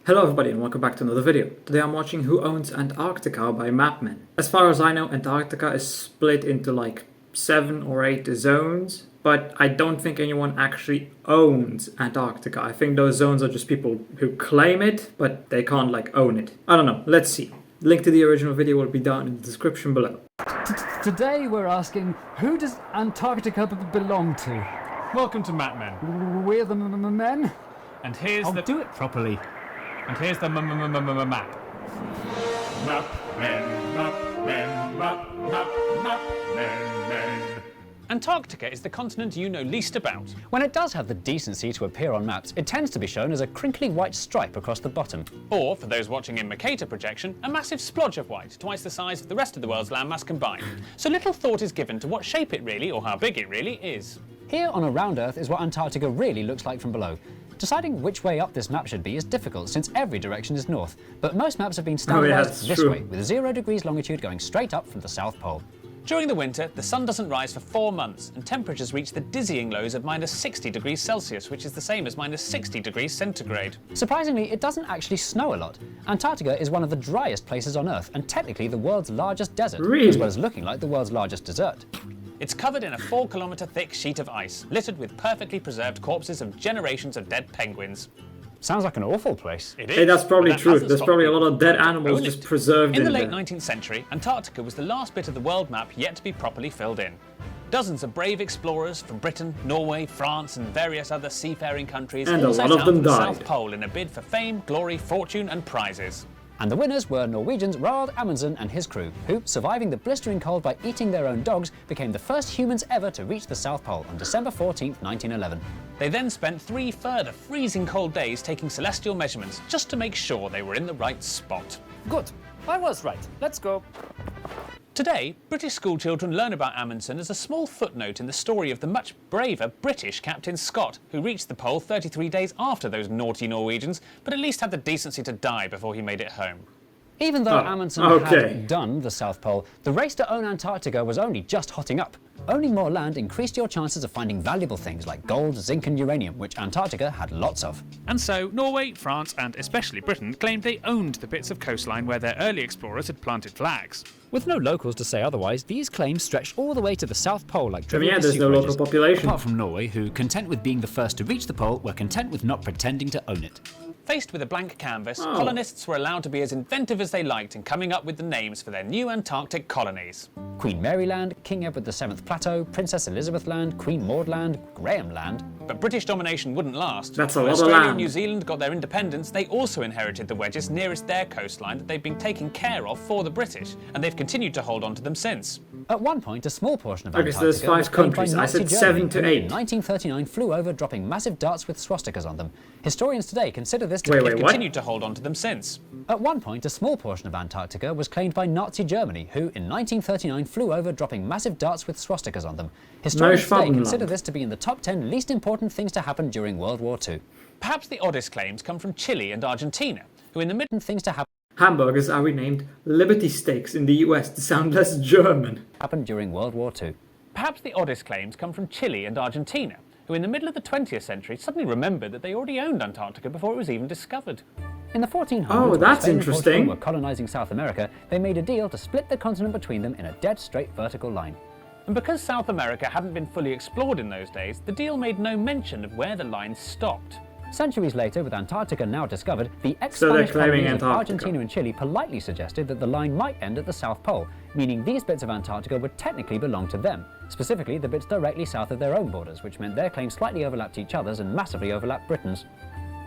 Hello everybody and welcome back to another video. Today I'm watching Who Owns Antarctica by Mapman. As far as I know, Antarctica is split into like 7 or 8 zones, but I don't think anyone actually owns Antarctica. I think those zones are just people who claim it, but they can't like own it. I don't know, let's see. Link to the original video will be down in the description below. Today we're asking, who does Antarctica belong to? Welcome to Mapmen. We're the men? And here's I'll do it properly. And here's the map. Mapmen. Antarctica is the continent you know least about. When it does have the decency to appear on maps, it tends to be shown as a crinkly white stripe across the bottom. Or, for those watching in Mercator projection, a massive splodge of white, twice the size of the rest of the world's landmass combined. So little thought is given to what shape it really, or how big it really, is. Here on a round Earth is what Antarctica really looks like from below. Deciding which way up this map should be is difficult since every direction is north, but most maps have been standardized this way, with 0 degrees longitude going straight up from the South Pole. During the winter, the sun doesn't rise for 4 months, and temperatures reach the dizzying lows of minus 60 degrees Celsius, which is the same as minus 60 degrees centigrade. Surprisingly, it doesn't actually snow a lot. Antarctica is one of the driest places on Earth, and technically the world's largest desert, as well as looking like the world's largest dessert. It's covered in a 4-kilometre thick sheet of ice, littered with perfectly preserved corpses of generations of dead penguins. Sounds like an awful place. It is. Hey, that's probably true. There's probably a lot of dead animals just preserved in the late 19th century, Antarctica was the last bit of the world map yet to be properly filled in. Dozens of brave explorers from Britain, Norway, France and various other seafaring countries all set out for the South Pole in a bid for fame, glory, fortune and prizes. And the winners were Norwegian's Roald Amundsen and his crew, who, surviving the blistering cold by eating their own dogs, became the first humans ever to reach the South Pole on December 14th, 1911. They then spent 3 further freezing cold days taking celestial measurements just to make sure they were in the right spot. Good. I was right. Let's go. Today, British schoolchildren learn about Amundsen as a small footnote in the story of the much braver British Captain Scott, who reached the pole 33 days after those naughty Norwegians, but at least had the decency to die before he made it home. Even though Amundsen had done the South Pole, the race to own Antarctica was only just hotting up. Owning more land increased your chances of finding valuable things like gold, zinc and uranium, which Antarctica had lots of. And so Norway, France and especially Britain claimed they owned the bits of coastline where their early explorers had planted flags. With no locals to say otherwise, these claims stretched all the way to the South Pole like yeah, there's no local population. Apart from Norway, who, content with being the first to reach the pole, were content with not pretending to own it. Faced with a blank canvas, colonists were allowed to be as inventive as they liked in coming up with the names for their new Antarctic colonies. Queen Mary Land, King Edward VII Plateau, Princess Elizabeth Land, Queen Maud Land, Graham Land. But British domination wouldn't last. That's a when lot of Australia land. and New Zealand got their independence, they also inherited the wedges nearest their coastline that they've been taking care of for the British, and they've continued to hold on to them since. At one point, a small portion of Antarctica Antarctica there's 5 countries. I said 7 to 8. In 1939, flew over, dropping massive darts with swastikas on them. Historians today consider this to Wait, they've what? continued to hold on to them since. At one point, a small portion of Antarctica was claimed by Nazi Germany, who in 1939 flew over, dropping massive darts with swastikas on them. Historians today consider this to be in the top 10 least important things to happen during World War II. Perhaps the oddest claims come from Chile and Argentina, who in the mid Things to happen Hamburgers are renamed Liberty Steaks in the US to sound less German. happened during World War II. Perhaps the oddest claims come from Chile and Argentina, who in the middle of the 20th century suddenly remembered that they already owned Antarctica before it was even discovered. In the 1400s, Oh, that's when Spain and Portugal interesting. were colonizing South America, they made a deal to split the continent between them in a dead straight vertical line. And because South America hadn't been fully explored in those days, the deal made no mention of where the line stopped. Centuries later, with Antarctica now discovered, the So they're ex-Spanish claiming colonies of Antarctica. Argentina and Chile politely suggested that the line might end at the South Pole, meaning these bits of Antarctica would technically belong to them, specifically the bits directly south of their own borders, which meant their claims slightly overlapped each other's and massively overlapped Britain's.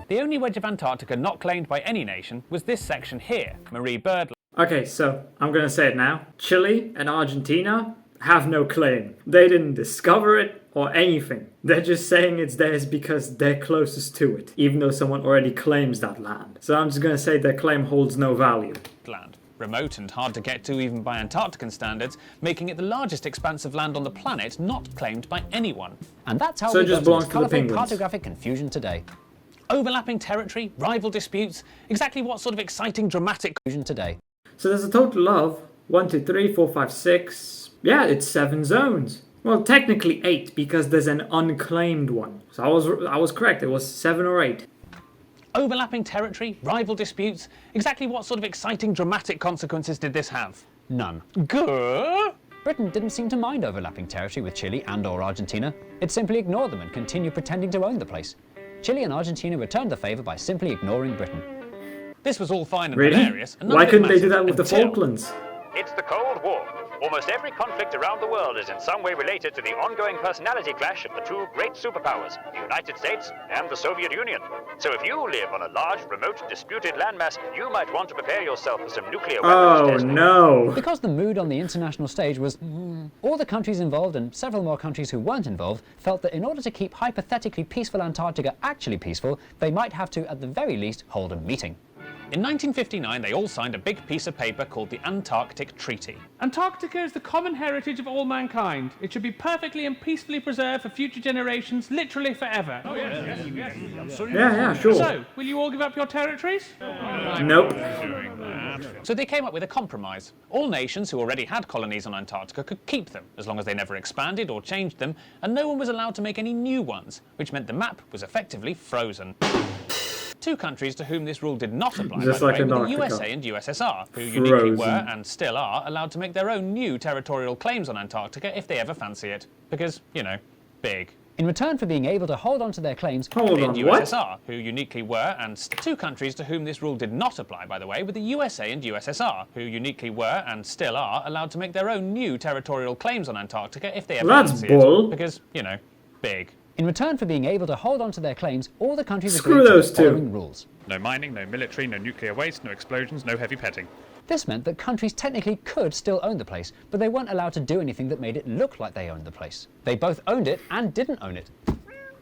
The only wedge of Antarctica not claimed by any nation was this section here, Marie Byrd. Okay, so I'm gonna say it now. Chile and Argentina have no claim. They didn't discover it or anything. They're just saying it's theirs because they're closest to it, even though someone already claims that land. So I'm just gonna say their claim holds no value. Land. Remote and hard to get to even by Antarctican standards, making it the largest expanse of land on the planet not claimed by anyone. And that's how So it we just got belongs to to the this colourful penguins. cartographic confusion today. Overlapping territory, rival disputes, exactly what sort of exciting dramatic Today. So there's a total of 1, 2, 3, 4, 5, 6. Yeah, it's 7 zones. Well, technically 8 because there's an unclaimed one. So I was correct. It was 7 or 8. Overlapping territory? Rival disputes? Exactly what sort of exciting dramatic consequences did this have? None. Good. Britain didn't seem to mind overlapping territory with Chile and/or Argentina. It simply ignored them and continued pretending to own the place. Chile and Argentina returned the favour by simply ignoring Britain. This was all fine and Really? hilarious. And none Why of it couldn't they do mattered that with the until- Falklands? It's the Cold War. Almost every conflict around the world is in some way related to the ongoing personality clash of the two great superpowers, the United States and the Soviet Union. So if you live on a large, remote, disputed landmass, you might want to prepare yourself for some nuclear weapons Oh testing. no. Because the mood on the international stage was all the countries involved and several more countries who weren't involved felt that in order to keep hypothetically peaceful Antarctica actually peaceful, they might have to, at the very least, hold a meeting. In 1959, they all signed a big piece of paper called the Antarctic Treaty. Antarctica is the common heritage of all mankind. It should be perfectly and peacefully preserved for future generations, literally forever. Oh, Yeah, sure. So, will you all give up your territories? Nope. So they came up with a compromise. All nations who already had colonies on Antarctica could keep them, as long as they never expanded or changed them, and no one was allowed to make any new ones, which meant the map was effectively frozen. Two countries to whom this rule did not apply, Just by like the way, were the Antarctica. USA and USSR, who uniquely Frozen. were, and still are, allowed to make their own new territorial claims on Antarctica if they ever fancy it. Because, you know, big. In return for being able to hold on to their claims, Hold In on, what? USSR, who uniquely were, and two countries to whom this rule did not apply, by the way, were the USA and USSR, who uniquely were, and still are, allowed to make their own new territorial claims on Antarctica if they ever That's fancy bull. it. Because, you know, big. in return for being able to hold on to their claims, all the countries Screw agreed to those the two. following rules. No mining, no military, no nuclear waste, no explosions, no heavy petting. This meant that countries technically could still own the place, but they weren't allowed to do anything that made it look like they owned the place. They both owned it and didn't own it.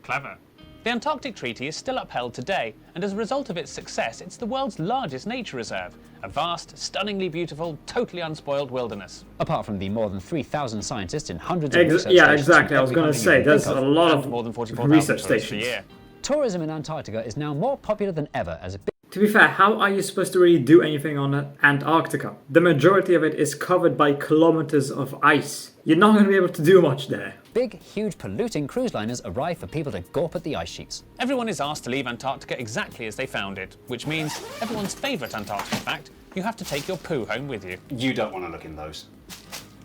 Clever. The Antarctic Treaty is still upheld today, and as a result of its success, it's the world's largest nature reserve. A vast, stunningly beautiful, totally unspoiled wilderness. Apart from the more than 3,000 scientists in hundreds of research Yeah, stations exactly. I from was every going to country say, you can there's think a of. lot And of more than 44,000 research tourists a stations. year. Tourism in Antarctica is now more popular than ever as a big To be fair, how are you supposed to really do anything on Antarctica? The majority of it is covered by kilometers of ice. You're not going to be able to do much there. big, huge, polluting cruise liners arrive for people to gawp at the ice sheets. Everyone is asked to leave Antarctica exactly as they found it, which means everyone's favourite Antarctica fact, you have to take your poo home with you. You don't want to look in those.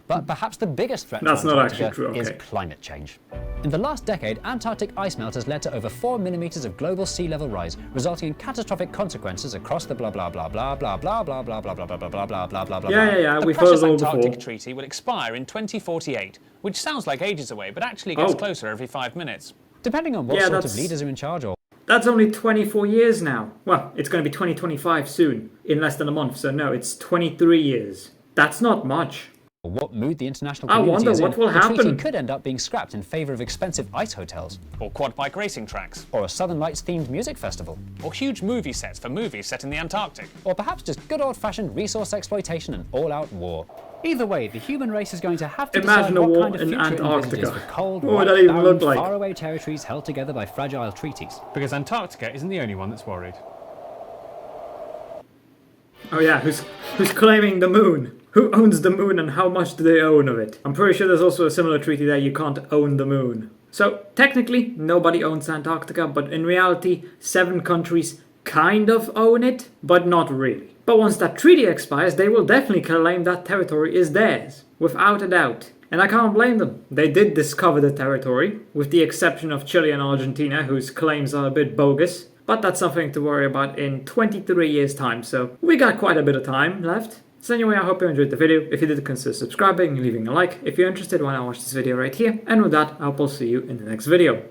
But perhaps the biggest threat That's to not Antarctica actually true, is okay. climate change. In the last decade, Antarctic ice melt has led to over 4 millimeters of global sea level rise, resulting in catastrophic consequences across the blah blah blah blah blah blah blah blah blah blah blah blah blah blah blah blah blah. Yeah, The we've heard precious it all Antarctic before. Treaty will expire in 2048, which sounds like ages away, but actually gets Oh. closer every 5 minutes. Depending on what Yeah, sort of that's- leaders are in charge or That's only 24 years now. Well, it's going to be 2025 soon, in less than a month, so no, it's 23 years. That's not much. what mood the international I community wonder is in, what will the treaty happen. could end up being scrapped in favour of expensive ice hotels, Or quad bike racing tracks. or a Southern Lights themed music festival, Or huge movie sets for movies set in the Antarctic. or perhaps just good old-fashioned resource exploitation and all-out war. Either way, the human race is going to have to Imagine decide a what war kind of in future it Antarctica. envisages for cold, What would white, that even barren, look like? faraway territories held together by fragile treaties. Because Antarctica isn't the only one that's worried. Oh yeah, who's claiming the moon? Who owns the moon and how much do they own of it? I'm pretty sure there's also a similar treaty that you can't own the moon. So technically, nobody owns Antarctica, but in reality, 7 countries kind of own it, but not really. But once that treaty expires, they will definitely claim that territory is theirs, without a doubt. And I can't blame them. They did discover the territory, with the exception of Chile and Argentina, whose claims are a bit bogus. But that's something to worry about in 23 years' time, so we got quite a bit of time left. So anyway, I hope you enjoyed the video. If you did, consider subscribing and leaving a like. If you're interested, why not watch this video right here? And with that, I will see you in the next video.